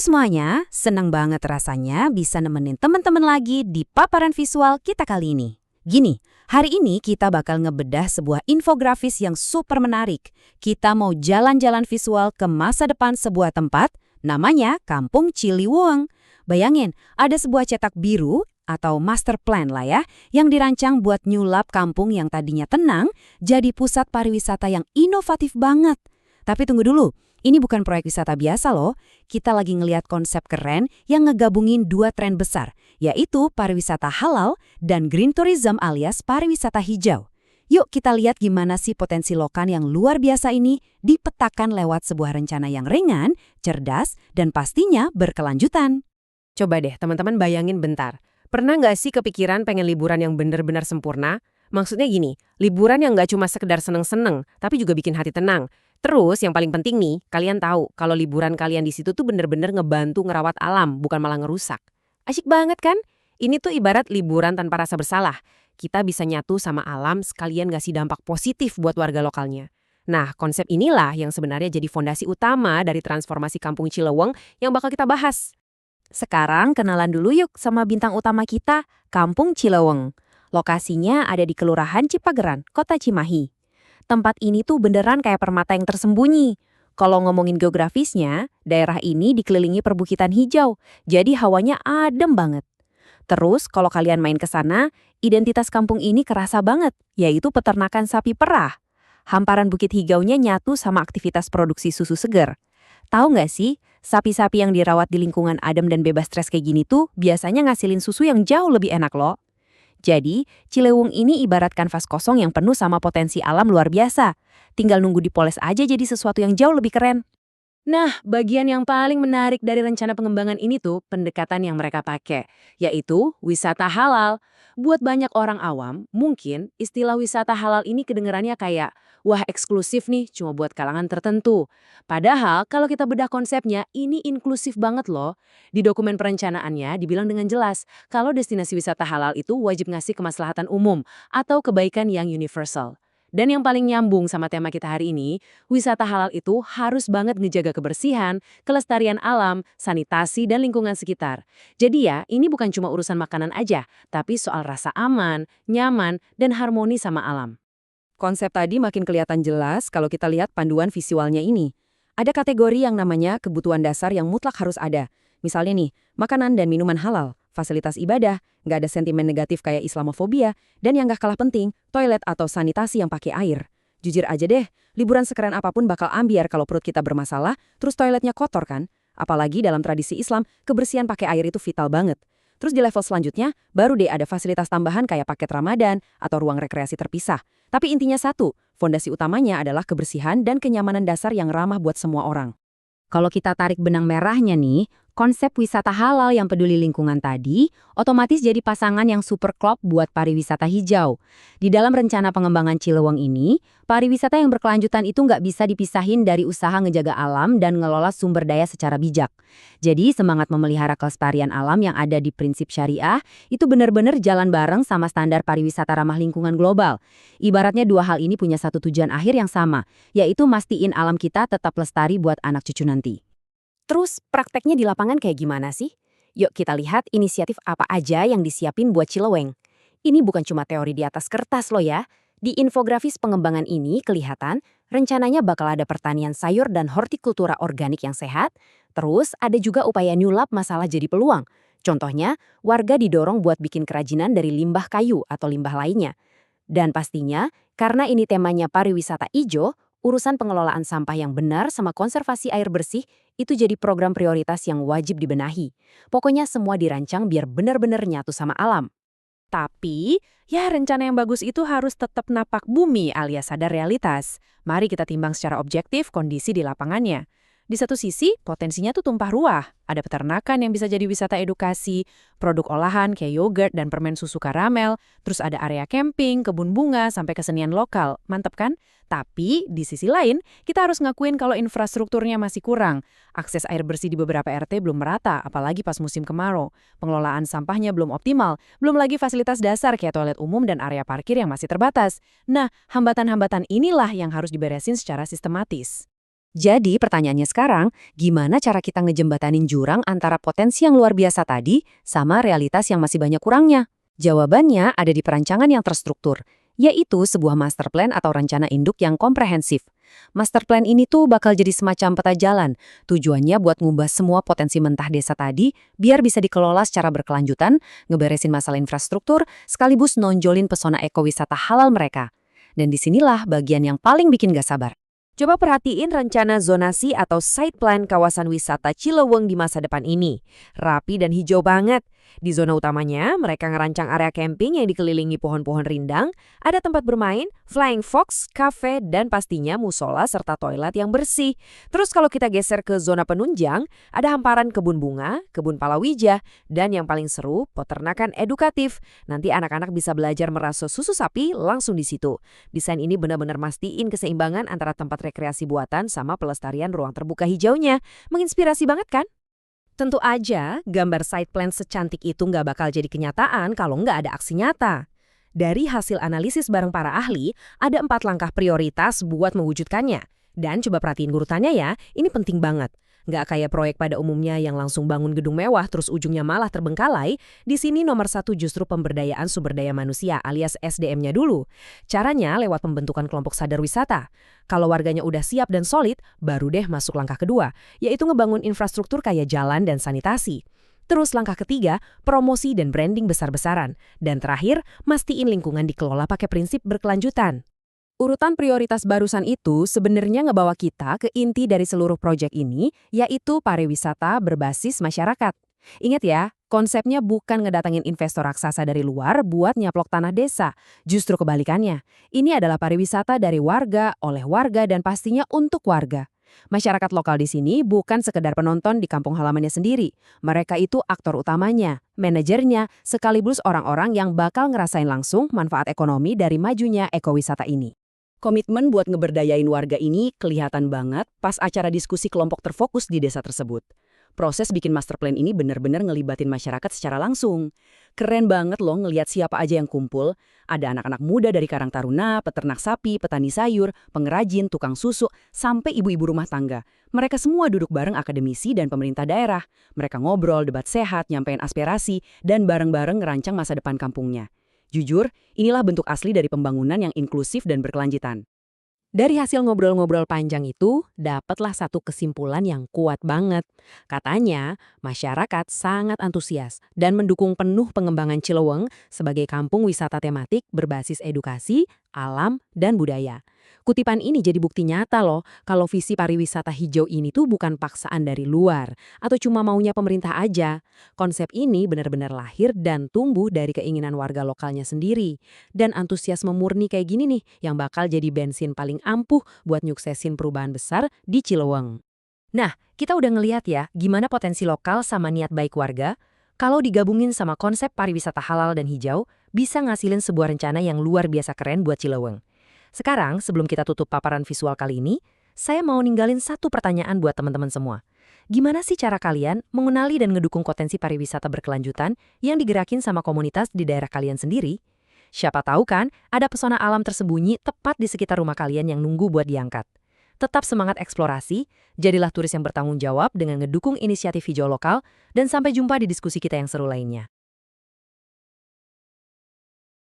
semuanya, senang banget rasanya bisa nemenin teman-teman lagi di paparan visual kita kali ini. Gini, hari ini kita bakal ngebedah sebuah infografis yang super menarik. Kita mau jalan-jalan visual ke masa depan sebuah tempat, namanya Kampung Ciliwung. Bayangin, ada sebuah cetak biru atau master plan lah ya, yang dirancang buat nyulap kampung yang tadinya tenang jadi pusat pariwisata yang inovatif banget. Tapi tunggu dulu, ini bukan proyek wisata biasa loh. Kita lagi ngeliat konsep keren yang ngegabungin dua tren besar, yaitu pariwisata halal dan green tourism alias pariwisata hijau. Yuk kita lihat gimana sih potensi lokal yang luar biasa ini dipetakan lewat sebuah rencana yang ringan, cerdas, dan pastinya berkelanjutan. Coba deh teman-teman bayangin bentar. Pernah nggak sih kepikiran pengen liburan yang benar-benar sempurna? Maksudnya gini, liburan yang nggak cuma sekedar seneng-seneng, tapi juga bikin hati tenang. Terus yang paling penting nih, kalian tahu kalau liburan kalian di situ tuh bener-bener ngebantu ngerawat alam, bukan malah ngerusak. Asyik banget kan? Ini tuh ibarat liburan tanpa rasa bersalah. Kita bisa nyatu sama alam sekalian ngasih dampak positif buat warga lokalnya. Nah, konsep inilah yang sebenarnya jadi fondasi utama dari transformasi Kampung Ciliwung yang bakal kita bahas. Sekarang kenalan dulu yuk sama bintang utama kita, Kampung Ciliwung. Lokasinya ada di Kelurahan Cipageran, Kota Cimahi. Tempat ini tuh beneran kayak permata yang tersembunyi. Kalau ngomongin geografisnya, daerah ini dikelilingi perbukitan hijau, jadi hawanya adem banget. Terus kalau kalian main ke sana, identitas kampung ini kerasa banget, yaitu peternakan sapi perah. Hamparan bukit hijaunya nyatu sama aktivitas produksi susu segar. Tahu nggak sih, sapi-sapi yang dirawat di lingkungan adem dan bebas stres kayak gini tuh biasanya ngasilin susu yang jauh lebih enak loh. Jadi, Ciliwung ini ibarat kanvas kosong yang penuh sama potensi alam luar biasa. Tinggal nunggu dipoles aja jadi sesuatu yang jauh lebih keren. Nah, bagian yang paling menarik dari rencana pengembangan ini tuh pendekatan yang mereka pakai, yaitu wisata halal. Buat banyak orang awam, mungkin istilah wisata halal ini kedengarannya kayak, wah eksklusif nih, cuma buat kalangan tertentu. Padahal kalau kita bedah konsepnya, ini inklusif banget loh. Di dokumen perencanaannya dibilang dengan jelas, kalau destinasi wisata halal itu wajib ngasih kemaslahatan umum atau kebaikan yang universal. Dan yang paling nyambung sama tema kita hari ini, wisata halal itu harus banget ngejaga kebersihan, kelestarian alam, sanitasi, dan lingkungan sekitar. Jadi ya, ini bukan cuma urusan makanan aja, tapi soal rasa aman, nyaman, dan harmoni sama alam. Konsep tadi makin kelihatan jelas kalau kita lihat panduan visualnya ini. Ada kategori yang namanya kebutuhan dasar yang mutlak harus ada. Misalnya nih, makanan dan minuman halal, fasilitas ibadah, nggak ada sentimen negatif kayak Islamofobia, dan yang nggak kalah penting, toilet atau sanitasi yang pakai air. Jujur aja deh, liburan sekeren apapun bakal ambiar kalau perut kita bermasalah, terus toiletnya kotor kan? Apalagi dalam tradisi Islam, kebersihan pakai air itu vital banget. Terus di level selanjutnya, baru deh ada fasilitas tambahan kayak paket Ramadan atau ruang rekreasi terpisah. Tapi intinya satu, fondasi utamanya adalah kebersihan dan kenyamanan dasar yang ramah buat semua orang. Kalau kita tarik benang merahnya nih, konsep wisata halal yang peduli lingkungan tadi otomatis jadi pasangan yang super klop buat pariwisata hijau. Di dalam rencana pengembangan Ciliwung ini, pariwisata yang berkelanjutan itu nggak bisa dipisahin dari usaha ngejaga alam dan ngelola sumber daya secara bijak. Jadi semangat memelihara kelestarian alam yang ada di prinsip syariah itu benar-benar jalan bareng sama standar pariwisata ramah lingkungan global. Ibaratnya dua hal ini punya satu tujuan akhir yang sama, yaitu mastiin alam kita tetap lestari buat anak cucu nanti. Terus prakteknya di lapangan kayak gimana sih? Yuk kita lihat inisiatif apa aja yang disiapin buat Ciliwung. Ini bukan cuma teori di atas kertas loh ya. Di infografis pengembangan ini kelihatan rencananya bakal ada pertanian sayur dan hortikultura organik yang sehat. Terus ada juga upaya nyulap masalah jadi peluang. Contohnya, warga didorong buat bikin kerajinan dari limbah kayu atau limbah lainnya. Dan pastinya, karena ini temanya pariwisata ijo, urusan pengelolaan sampah yang benar sama konservasi air bersih itu jadi program prioritas yang wajib dibenahi. Pokoknya semua dirancang biar benar-benar nyatu sama alam. Tapi, ya rencana yang bagus itu harus tetap napak bumi alias sadar realitas. Mari kita timbang secara objektif kondisi di lapangannya. Di satu sisi, potensinya tuh tumpah ruah. Ada peternakan yang bisa jadi wisata edukasi, produk olahan kayak yogurt dan permen susu karamel, terus ada area camping, kebun bunga, sampai kesenian lokal. Mantep kan? Tapi, di sisi lain, kita harus ngakuin kalau infrastrukturnya masih kurang. Akses air bersih di beberapa RT belum merata, apalagi pas musim kemarau. Pengelolaan sampahnya belum optimal, belum lagi fasilitas dasar kayak toilet umum dan area parkir yang masih terbatas. Nah, hambatan-hambatan inilah yang harus diberesin secara sistematis. Jadi pertanyaannya sekarang, gimana cara kita ngejembatanin jurang antara potensi yang luar biasa tadi sama realitas yang masih banyak kurangnya? Jawabannya ada di perancangan yang terstruktur, yaitu sebuah master plan atau rencana induk yang komprehensif. Master plan ini tuh bakal jadi semacam peta jalan. Tujuannya buat ngubah semua potensi mentah desa tadi biar bisa dikelola secara berkelanjutan, ngeberesin masalah infrastruktur, sekaligus nonjolin pesona ekowisata halal mereka. Dan disinilah bagian yang paling bikin gak sabar. Coba perhatiin rencana zonasi atau site plan kawasan wisata Cileweng di masa depan ini. Rapi dan hijau banget. Di zona utamanya, mereka ngerancang area camping yang dikelilingi pohon-pohon rindang, ada tempat bermain, flying fox, cafe, dan pastinya musola serta toilet yang bersih. Terus kalau kita geser ke zona penunjang, ada hamparan kebun bunga, kebun palawija, dan yang paling seru, peternakan edukatif. Nanti anak-anak bisa belajar merasa susu sapi langsung di situ. Desain ini benar-benar mastiin keseimbangan antara tempat rekreasi buatan sama pelestarian ruang terbuka hijaunya. Menginspirasi banget kan? Tentu aja, gambar site plan secantik itu nggak bakal jadi kenyataan kalau nggak ada aksi nyata. Dari hasil analisis bareng para ahli, ada 4 langkah prioritas buat mewujudkannya. Dan coba perhatiin urutannya ya, ini penting banget. Nggak kayak proyek pada umumnya yang langsung bangun gedung mewah terus ujungnya malah terbengkalai, di sini nomor 1 justru pemberdayaan sumber daya manusia alias SDM-nya dulu. Caranya lewat pembentukan kelompok sadar wisata. Kalau warganya udah siap dan solid, baru deh masuk langkah kedua, yaitu ngebangun infrastruktur kayak jalan dan sanitasi. Terus langkah ketiga, promosi dan branding besar-besaran. Dan terakhir, mastiin lingkungan dikelola pakai prinsip berkelanjutan. Urutan prioritas barusan itu sebenarnya ngebawa kita ke inti dari seluruh proyek ini, yaitu pariwisata berbasis masyarakat. Ingat ya, konsepnya bukan ngedatangin investor raksasa dari luar buat nyaplok tanah desa. Justru kebalikannya, ini adalah pariwisata dari warga, oleh warga, dan pastinya untuk warga. Masyarakat lokal di sini bukan sekedar penonton di kampung halamannya sendiri. Mereka itu aktor utamanya, manajernya, sekaligus orang-orang yang bakal ngerasain langsung manfaat ekonomi dari majunya ekowisata ini. Komitmen buat ngeberdayain warga ini kelihatan banget pas acara diskusi kelompok terfokus di desa tersebut. Proses bikin master plan ini benar-benar ngelibatin masyarakat secara langsung. Keren banget loh ngelihat siapa aja yang kumpul. Ada anak-anak muda dari Karang Taruna, peternak sapi, petani sayur, pengrajin, tukang susu, sampai ibu-ibu rumah tangga. Mereka semua duduk bareng akademisi dan pemerintah daerah. Mereka ngobrol, debat sehat, nyampein aspirasi, dan bareng-bareng ngerancang masa depan kampungnya. Jujur, inilah bentuk asli dari pembangunan yang inklusif dan berkelanjutan. Dari hasil ngobrol-ngobrol panjang itu, dapatlah satu kesimpulan yang kuat banget. Katanya, masyarakat sangat antusias dan mendukung penuh pengembangan Cileweng sebagai kampung wisata tematik berbasis edukasi, alam, dan budaya. Kutipan ini jadi bukti nyata loh, kalau visi pariwisata hijau ini tuh bukan paksaan dari luar, atau cuma maunya pemerintah aja. Konsep ini benar-benar lahir dan tumbuh dari keinginan warga lokalnya sendiri. Dan antusiasme murni kayak gini nih, yang bakal jadi bensin paling ampuh buat nyuksesin perubahan besar di Cileweng. Nah, kita udah ngeliat ya, gimana potensi lokal sama niat baik warga, kalau digabungin sama konsep pariwisata halal dan hijau, bisa ngasilin sebuah rencana yang luar biasa keren buat Cileweng. Sekarang, sebelum kita tutup paparan visual kali ini, saya mau ninggalin satu pertanyaan buat teman-teman semua. Gimana sih cara kalian mengenali dan ngedukung potensi pariwisata berkelanjutan yang digerakin sama komunitas di daerah kalian sendiri? Siapa tahu kan, ada pesona alam tersembunyi tepat di sekitar rumah kalian yang nunggu buat diangkat. Tetap semangat eksplorasi, jadilah turis yang bertanggung jawab dengan ngedukung inisiatif hijau lokal, dan sampai jumpa di diskusi kita yang seru lainnya.